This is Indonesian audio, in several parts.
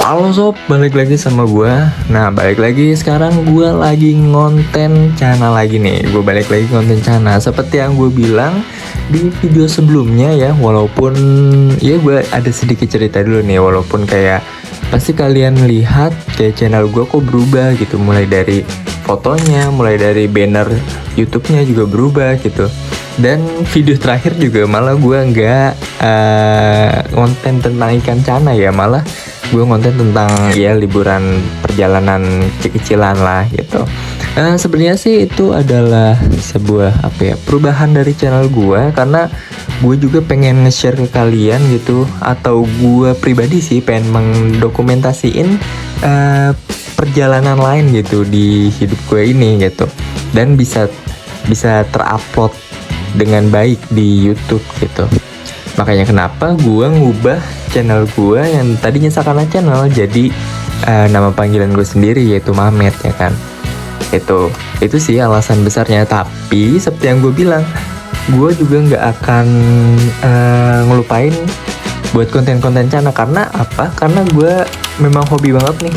Halo sob, balik lagi sama gua. Nah, balik lagi sekarang gua lagi ngonten Cana lagi nih. Gue balik lagi ngonten Cana. Seperti yang gue bilang di video sebelumnya ya, walaupun ya gue ada sedikit cerita dulu nih, walaupun kayak pasti kalian lihat kayak channel gua kok berubah gitu, mulai dari fotonya, mulai dari banner YouTube-nya juga berubah gitu. Dan video terakhir juga malah gue nggak konten tentang ikan Cana ya, malah gue konten tentang ya liburan perjalanan kecil-kecilan lah gitu. Sebenarnya sih itu adalah sebuah apa ya, perubahan dari channel gue, karena gue juga pengen nge-share ke kalian gitu, atau gue pribadi sih pengen mendokumentasiin perjalanan lain gitu di hidup gue ini gitu, dan bisa terupload dengan baik di YouTube gitu. Makanya kenapa gue ngubah channel gue yang tadinya Sakana Channel jadi nama panggilan gue sendiri, yaitu Mamet ya kan. Itu sih alasan besarnya. Tapi seperti yang gue bilang, gue juga nggak akan ngelupain buat konten-konten Cana. Karena apa? Karena gue memang hobi banget nih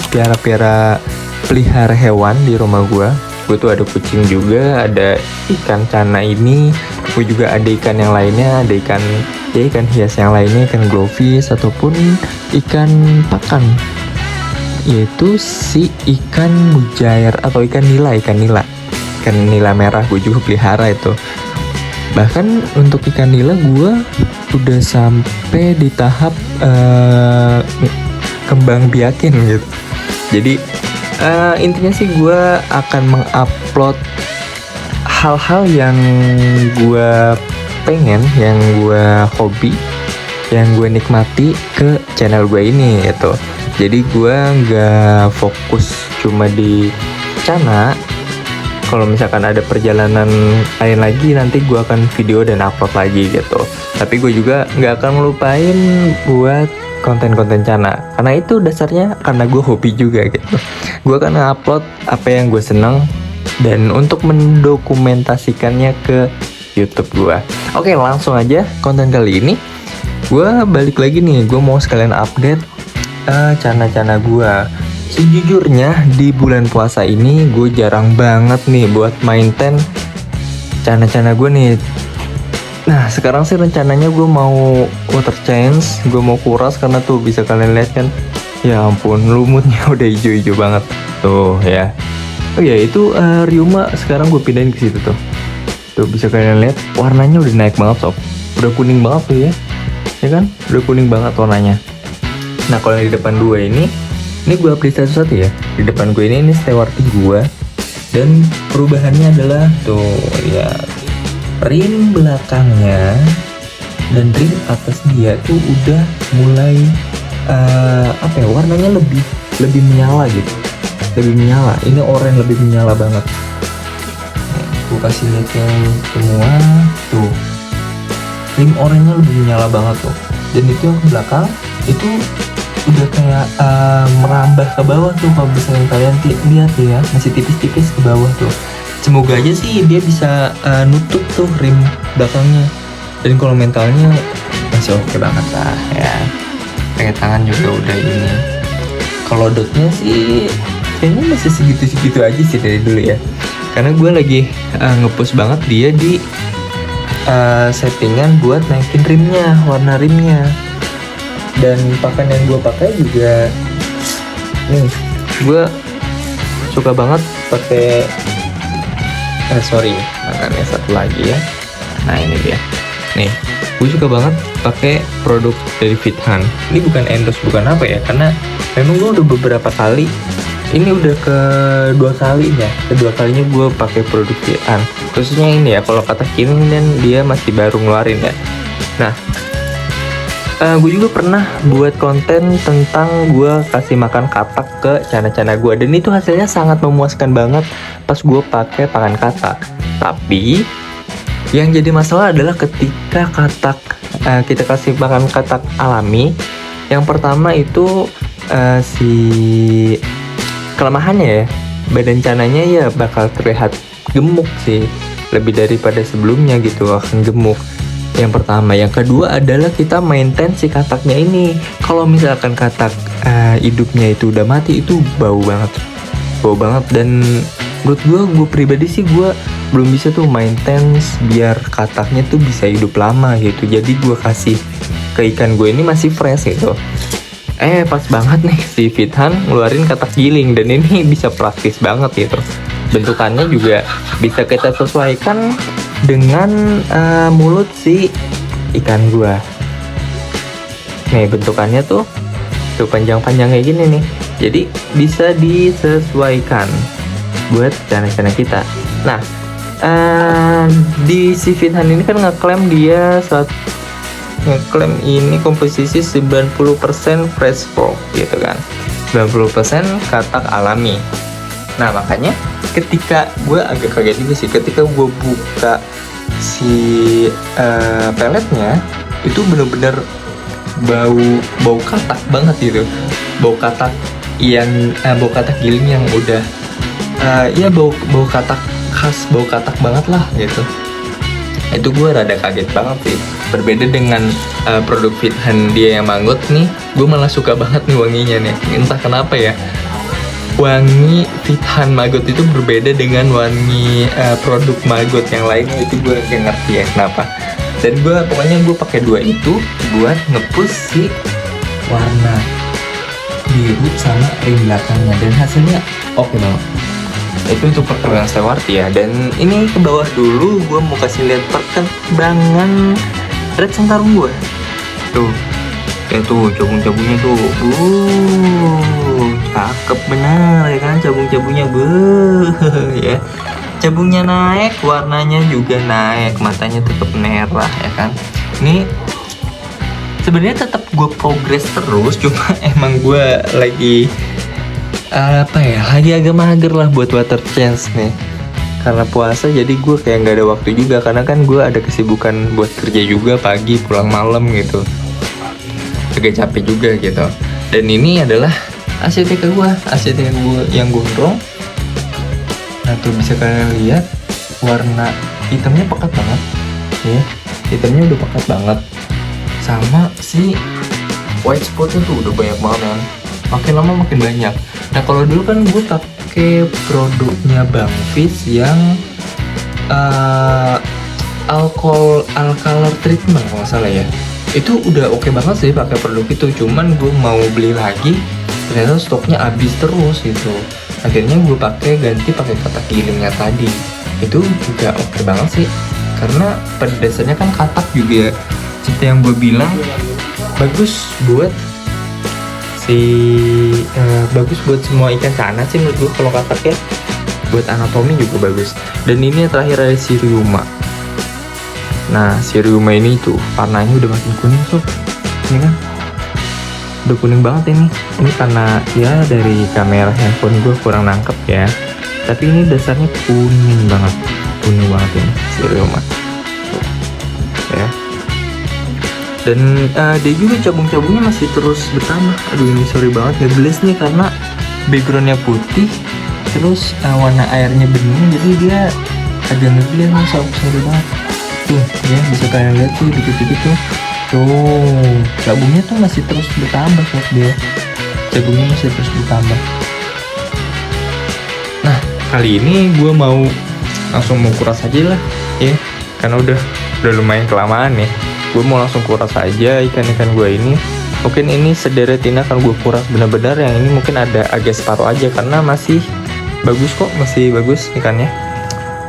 pelihara hewan di rumah gue. Gue tuh ada kucing juga, ada ikan Cana ini. Gue juga ada ikan yang lainnya, ada ikan hias yang lainnya, ikan glowfish ataupun ikan pakan, yaitu si ikan mujair atau ikan nila merah. Gue juga pelihara itu. Bahkan untuk ikan nila gue udah sampai di tahap kembang biakin gitu. Jadi intinya sih gue akan mengupload hal-hal yang gue pengen, yang gue hobi, yang gue nikmati ke channel gue ini gitu. Jadi gue nggak fokus cuma di Cana. Kalau misalkan ada perjalanan lain lagi, nanti gue akan video dan upload lagi gitu. Tapi gue juga nggak akan ngelupain buat konten-konten Cana, karena itu dasarnya karena gue hobi juga gitu. Gue akan upload apa yang gue seneng dan untuk mendokumentasikannya ke YouTube gue. Oke, langsung aja konten kali ini. Gue balik lagi nih, gue mau sekalian update Cana-Cana gue. Sejujurnya di bulan puasa ini gue jarang banget nih buat main Cana-Cana gue nih. Nah, sekarang sih rencananya gue mau water change, gue mau kuras, karena tuh bisa kalian lihat kan. Ya ampun, lumutnya udah hijau-hijau banget tuh ya. Oh ya, itu Ryuma sekarang gue pindahin ke situ tuh. Tuh bisa kalian lihat warnanya udah naik banget sob. Udah kuning banget tuh ya. Ya kan? Udah kuning banget warnanya. Nah, kalau di depan gue ini gue update satu-satu ya. Di depan gue ini stewarti gue. Dan perubahannya adalah tuh ya, rim belakangnya dan rim atas dia tuh udah mulai apa ya, warnanya lebih menyala gitu. Lebih menyala. Ini oranye lebih menyala banget. Gue kasih lihat ke semua tuh, rim oranye lebih menyala banget tuh. Dan itu yang ke belakang itu udah kayak merambah ke bawah tuh. Kalau misalnya kalian lihat tuh ya, masih tipis-tipis ke bawah tuh. Semoga aja sih dia bisa nutup tuh rim belakangnya. Dan kalau mentalnya masih oke banget lah ya. Pakai tangan juga udah ini. Kalau dotnya sih kayaknya masih segitu-segitu aja sih dari dulu ya. Karena gue lagi nge-push banget dia di settingan buat naikin rimnya, warna rimnya. Dan pakan yang gue pakai juga nih, gue suka banget pakai pakannya satu lagi ya. Nah ini dia nih, gue suka banget pakai produk dari Fithan. Ini bukan endorse, bukan apa ya, karena memang gue udah beberapa kali, ini udah kedua kalinya gue pakai produk Fithan. Khususnya ini ya, kalau kata Kim dan dia masih baru ngeluarin ya. Nah, gue juga pernah buat konten tentang gue kasih makan katak ke Cana-Cana gue, dan itu hasilnya sangat memuaskan banget pas gue pakai pakan katak. Tapi yang jadi masalah adalah ketika kita kasih makan katak alami. Yang pertama itu si kelemahannya ya, badan Cananya ya bakal terlihat gemuk sih, lebih daripada sebelumnya gitu, akan gemuk. Yang pertama, yang kedua adalah kita maintain si kataknya ini. Kalau misalkan katak hidupnya itu udah mati, itu bau banget. Dan menurut gue pribadi sih gue belum bisa tuh maintenance biar kataknya tuh bisa hidup lama gitu. Jadi gue kasih ke ikan gue ini masih fresh gitu. Pas banget nih si Fithan ngeluarin katak giling, dan ini bisa praktis banget gitu. Bentukannya juga bisa kita sesuaikan dengan mulut si ikan gua. Nih bentukannya tuh panjang-panjang kayak gini nih. Jadi bisa disesuaikan buat channel-channel kita. Nah, di si Fithan ini kan ngeklaim ini komposisi 90% fresh frog gitu kan, 90% katak alami. Nah makanya ketika gue agak kaget juga sih ketika gue buka si peletnya, itu bener-bener bau katak banget gitu, bau katak giling yang udah bau katak khas, bau katak banget lah gitu. Itu gue rada kaget banget sih. Berbeda dengan produk Fithan dia yang Maggot nih, gue malah suka banget nih wanginya nih. Entah kenapa ya, wangi Fithan Maggot itu berbeda dengan wangi produk Maggot yang lainnya. Itu gue gak ngerti ya kenapa. Dan pokoknya gue pakai dua itu buat nge-push si warna biru sama ring belakangnya, dan hasilnya oke banget. Itu untuk perkembangan Stewart ya. Dan ini ke bawah dulu gue mau kasih lihat perkembangan red sentarung gue. Tuh, kayak tuh cabung-cabungnya tuh. Cakep bener ya kan cabung-cabungnya ya. Cabungnya naik, warnanya juga naik, matanya tetap merah ya kan. Ini sebenarnya tetap gue progres terus, cuma emang gue lagi lagi agak mager lah buat water change nih karena puasa. Jadi gue kayak nggak ada waktu juga, karena kan gue ada kesibukan buat kerja juga, pagi pulang malam gitu, agak capek juga gitu. Dan ini adalah ACTK gue yang gondrong. Nah tuh bisa kalian lihat warna hitamnya pekat banget ya, hitamnya udah pekat banget, sama si white spotnya tuh udah banyak banget kan, makin lama makin banyak. Nah kalau dulu kan gue pakai produknya Bang Fish yang alcolor treatment kalau nggak salah ya. Itu udah oke banget sih pakai produk itu, cuman gue mau beli lagi ternyata stoknya habis terus gitu. Akhirnya gue ganti pakai katak gilingnya tadi. Itu juga oke banget sih, karena pada dasarnya kan katak juga seperti yang gue bilang bagus buat bagus buat semua ikan sana sih menurut gue. Kalau katak ya buat anatomi juga bagus. Dan ini yang terakhir ada Siriuma. Nah Siriuma ini tuh warnanya udah makin kuning sob, ini kan udah kuning banget ini. Ini karena ya dari kamera handphone gue kurang nangkep ya, tapi ini dasarnya kuning banget ini Siriuma ya. Dan dia juga cabung-cabungnya masih terus bertambah. Aduh ini sorry banget ngegelis nih karena backgroundnya putih, terus warna airnya bening, jadi dia agak ngegelis nih sob, sorry banget. Tuh ya bisa kalian lihat tuh dikit-dikit tuh cabungnya tuh masih terus bertambah sob, dia cabungnya masih terus bertambah. Nah kali ini gue mau langsung kuras aja lah ya, karena udah lumayan kelamaan nih. Gue mau langsung kuras aja ikan-ikan gue ini. Mungkin ini sederet ini akan gue kuras benar-benar. Yang ini mungkin ada agak separuh aja karena masih bagus kok, masih bagus ikannya.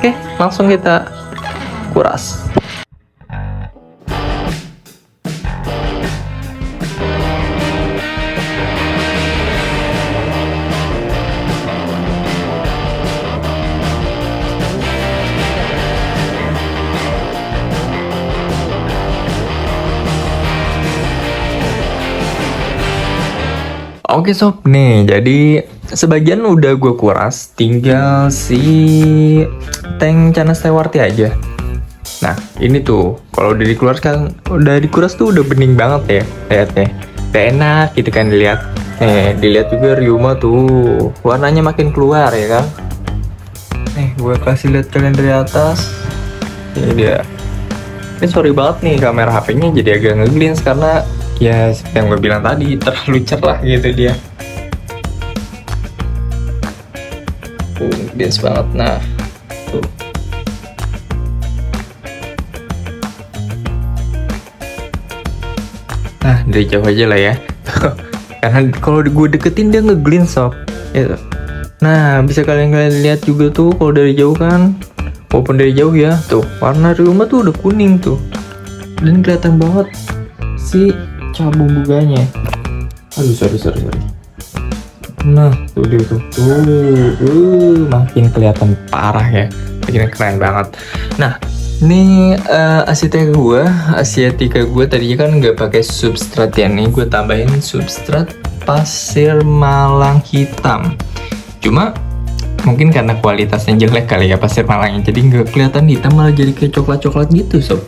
Oke, langsung kita kuras. Oke sob, nih jadi sebagian udah gue kuras, tinggal si tank Canas Stewarti aja. Nah ini tuh kalau udah dikuras tuh udah bening banget ya, lihatnya udah enak gitu kan dilihat. Dilihat juga Ryuma tuh warnanya makin keluar ya kan. Nih gue kasih lihat kalian dari atas, ini dia Ini sorry banget nih, kamera HP-nya jadi agak ngeglins karena ya seperti yang gue bilang tadi, terlalu cerah gitu dia. Ngeglins banget. Nah, tuh. Nah, dari jauh aja lah ya. Karena kalau gue deketin dia ngeglins sob. Gitu. Nah, bisa kalian lihat juga tuh kalau dari jauh kan. Walaupun dari jauh ya, tuh warna rumah tuh udah kuning tuh. Dan kelihatan banget si cabung buganya. Aduh, sorry. Nah, tuh dia tuh. Makin kelihatan parah ya. Makin keren banget. Nah, ini Asiatica gue tadinya kan nggak pakai substrat ya, nih gue tambahin substrat pasir malang hitam. Cuma mungkin karena kualitasnya jelek kali ya pasir malangnya, jadi nggak kelihatan hitam, malah jadi kayak coklat gitu sob.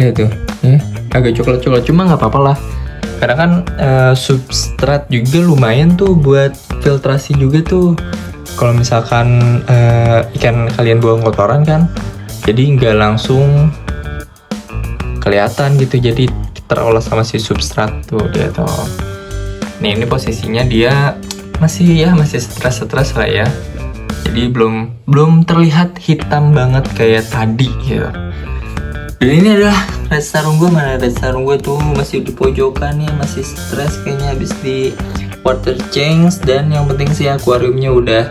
Lihat tuh, ya agak coklat. Cuma nggak apa-apa lah, karena kan substrat juga lumayan tuh buat filtrasi juga tuh. Kalau misalkan ikan kalian buang kotoran kan, jadi nggak langsung kelihatan gitu, jadi terolah sama si substrat tuh dia tuh. Nih ini posisinya dia masih stres lah ya, jadi belum terlihat hitam banget kayak tadi gitu. Dan ini adalah red sarung gue. Mana red sarung gue tuh masih di pojokan nih, masih stres kayaknya habis di water change. Dan yang penting sih akuariumnya udah,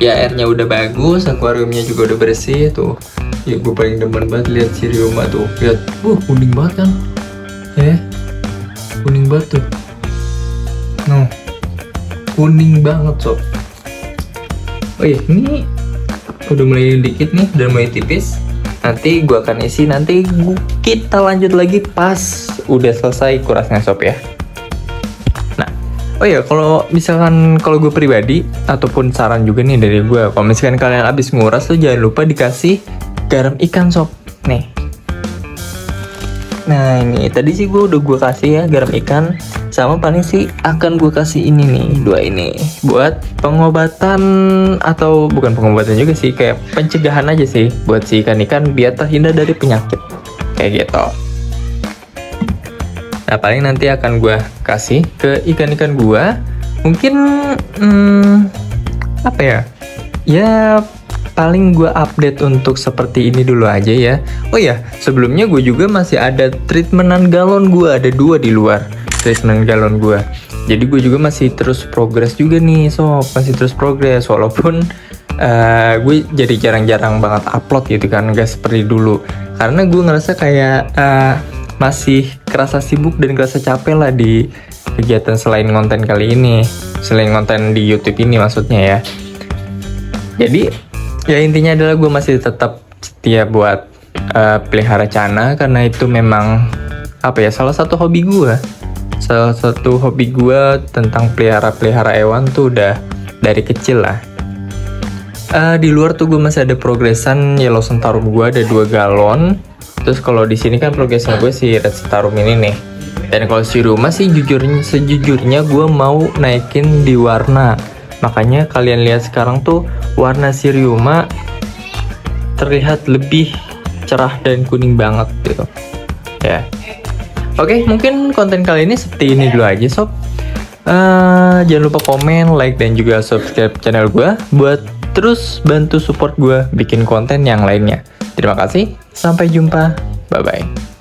ya airnya udah bagus, akuariumnya juga udah bersih tuh. Ya gue paling demen banget lihat si Ryoma tuh, lihat, kuning banget kan, kuning banget tuh, no, kuning banget sob. Oh iya, ini udah mulai dikit nih, udah mulai tipis. Nanti gue akan isi, nanti kita lanjut lagi pas udah selesai kurasnya sob ya. Nah, oh iya, kalau misalkan kalau gue pribadi ataupun saran juga nih dari gue, kalau misalkan kalian abis nguras tuh jangan lupa dikasih garam ikan sob. Nih. Nah ini tadi sih gue kasih ya garam ikan, sama paling sih akan gue kasih ini nih, 2 ini buat pengobatan, atau bukan pengobatan juga sih, kayak pencegahan aja sih buat si ikan-ikan biar terhindar dari penyakit kayak gitu. Nah paling nanti akan gue kasih ke ikan-ikan gue mungkin apa ya, ya paling gue update untuk seperti ini dulu aja ya. Oh ya, sebelumnya gue juga masih ada treatmentan galon, gue ada 2 di luar treatment galon gue. Jadi gue juga masih terus progres juga nih sob, masih terus progres walaupun gue jadi jarang-jarang banget upload gitu kan, gak seperti dulu. Karena gue ngerasa kayak masih kerasa sibuk dan kerasa capek lah di kegiatan selain konten kali ini, selain konten di YouTube ini maksudnya ya. Jadi ya intinya adalah gue masih tetap setia buat pelihara cana, karena itu memang apa ya, salah satu hobi gue tentang pelihara hewan tuh udah dari kecil lah. Di luar tuh gue masih ada progresan yellow centarum, gue ada 2 galon. Terus kalau di sini kan progresan gue si red centarum ini nih. Dan kalau si Ryoma sih sejujurnya gue mau naikin di warna. Makanya kalian lihat sekarang tuh warna si Ryoma terlihat lebih cerah dan kuning banget gitu ya. Oke, mungkin konten kali ini seperti ini dulu aja sob. Jangan lupa komen, like, dan juga subscribe channel gue buat terus bantu support gue bikin konten yang lainnya. Terima kasih, sampai jumpa, bye bye.